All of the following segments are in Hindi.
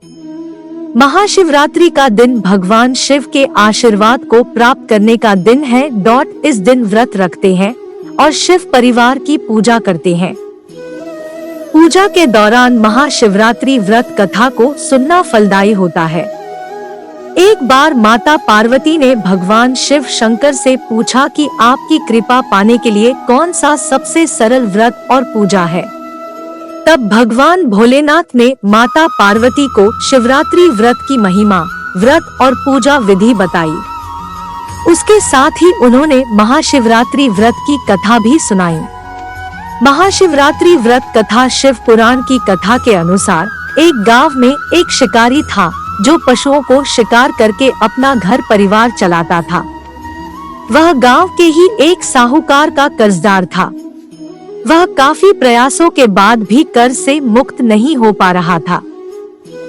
महाशिवरात्रि का दिन भगवान शिव के आशीर्वाद को प्राप्त करने का दिन है। इस दिन व्रत रखते हैं और शिव परिवार की पूजा करते हैं। पूजा के दौरान महाशिवरात्रि व्रत कथा को सुनना फलदायी होता है। एक बार माता पार्वती ने भगवान शिव शंकर से पूछा कि आपकी कृपा पाने के लिए कौन सा सबसे सरल व्रत और पूजा है। तब भगवान भोलेनाथ ने माता पार्वती को शिवरात्रि व्रत की महिमा, व्रत और पूजा विधि बताई। उसके साथ ही उन्होंने महाशिवरात्रि व्रत की कथा भी सुनाई। महाशिवरात्रि व्रत कथा शिव पुराण की कथा के अनुसार एक गांव में एक शिकारी था जो पशुओं को शिकार करके अपना घर परिवार चलाता था। वह गांव के ही एक साहूकार का कर्जदार था। वह काफी प्रयासों के बाद भी कर्ज से मुक्त नहीं हो पा रहा था।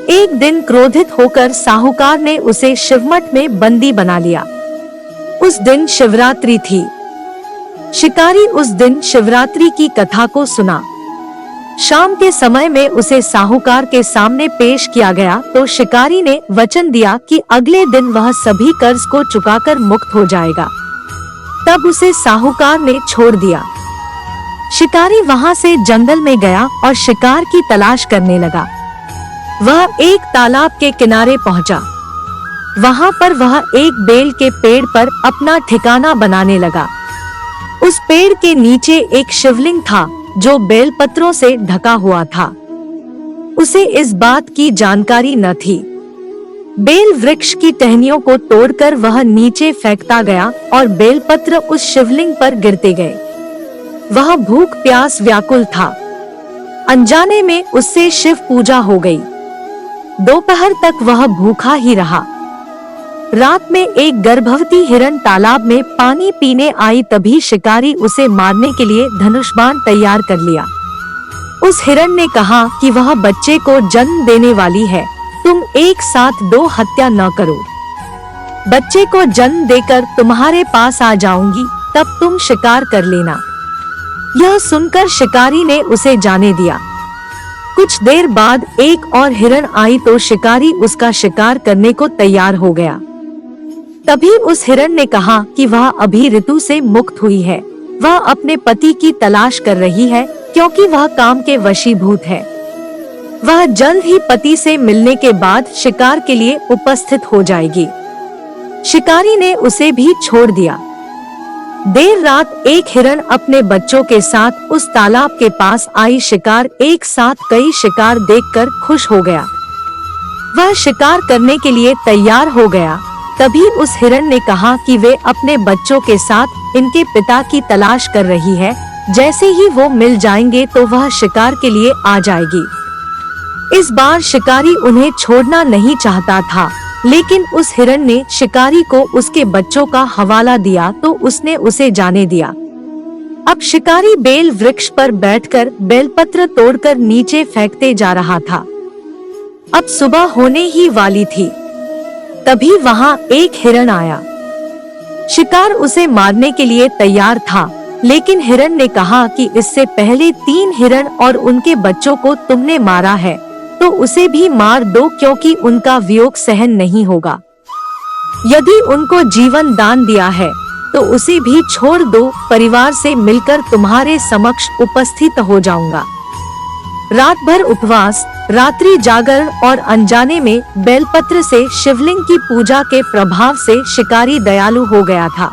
एक दिन क्रोधित होकर साहूकार ने उसे शिवमठ में बंदी बना लिया। उस दिन शिवरात्रि थी। शिकारी उस दिन शिवरात्रि की कथा को सुना। शाम के समय में उसे साहूकार के सामने पेश किया गया तो शिकारी ने वचन दिया कि अगले दिन वह सभी कर्ज को चुकाकर मुक्त हो जाएगा। तब उसे साहूकार ने छोड़ दिया। शिकारी वहां से जंगल में गया और शिकार की तलाश करने लगा। वह एक तालाब के किनारे पहुंचा। वहां पर वह एक बेल के पेड़ पर अपना ठिकाना बनाने लगा। उस पेड़ के नीचे एक शिवलिंग था जो बेलपत्रों से ढका हुआ था। उसे इस बात की जानकारी न थी। बेल वृक्ष की टहनियों को तोड़कर वह नीचे फेंकता गया और बेलपत्र उस शिवलिंग पर गिरते गए। वह भूख प्यास व्याकुल था। अनजाने में उससे शिव पूजा हो गई। दोपहर तक वह भूखा ही रहा। रात में एक गर्भवती हिरण तालाब में पानी पीने आई। तभी शिकारी उसे मारने के लिए धनुष बाण तैयार कर लिया। उस हिरण ने कहा कि वह बच्चे को जन्म देने वाली है, तुम एक साथ 2 हत्या न करो। बच्चे को जन्म देकर तुम्हारे पास आ जाऊंगी, तब तुम शिकार कर लेना। यह सुनकर शिकारी ने उसे जाने दिया। कुछ देर बाद एक और हिरण आई तो शिकारी उसका शिकार करने को तैयार हो गया। तभी उस हिरण ने कहा कि वह अभी ऋतु से मुक्त हुई है। वह अपने पति की तलाश कर रही है क्योंकि वह काम के वशीभूत है। वह जल्द ही पति से मिलने के बाद शिकार के लिए उपस्थित हो जाएगी। शिकारी ने उसे भी छोड़ दिया। देर रात एक हिरण अपने बच्चों के साथ उस तालाब के पास आई। शिकार एक साथ कई शिकार देखकर खुश हो गया। वह शिकार करने के लिए तैयार हो गया। तभी उस हिरण ने कहा कि वे अपने बच्चों के साथ इनके पिता की तलाश कर रही है। जैसे ही वो मिल जाएंगे तो वह शिकार के लिए आ जाएगी। इस बार शिकारी उन्हें छोड़ना नहीं चाहता था, लेकिन उस हिरण ने शिकारी को उसके बच्चों का हवाला दिया तो उसने उसे जाने दिया। अब शिकारी बेल वृक्ष पर बैठकर बेलपत्र तोड़कर नीचे फेंकते जा रहा था। अब सुबह होने ही वाली थी। तभी वहां एक हिरण आया। शिकार उसे मारने के लिए तैयार था, लेकिन हिरण ने कहा कि इससे पहले 3 हिरण और उनके बच्चों को तुमने मारा है तो उसे भी मार दो, क्योंकि उनका वियोग सहन नहीं होगा। यदि उनको जीवन दान दिया है तो उसे भी छोड़ दो, परिवार से मिलकर तुम्हारे समक्ष उपस्थित हो जाऊंगा। रात भर उपवास, रात्रि जागरण और अनजाने में बेलपत्र से शिवलिंग की पूजा के प्रभाव से शिकारी दयालु हो गया था।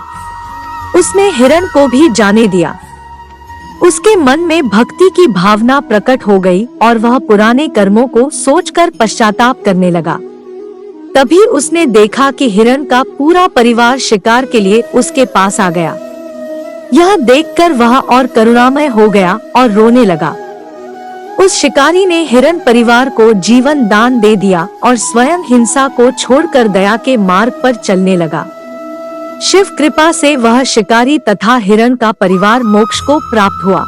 उसने हिरण को भी जाने दिया। उसके मन में भक्ति की भावना प्रकट हो गई और वह पुराने कर्मों को सोचकर पश्चाताप करने लगा। तभी उसने देखा कि हिरण का पूरा परिवार शिकार के लिए उसके पास आ गया। यह देखकर वह और करुणामय हो गया और रोने लगा। उस शिकारी ने हिरण परिवार को जीवन दान दे दिया और स्वयं हिंसा को छोड़कर दया के मार्ग पर चलने लगा। शिव कृपा से वह शिकारी तथा हिरण का परिवार मोक्ष को प्राप्त हुआ।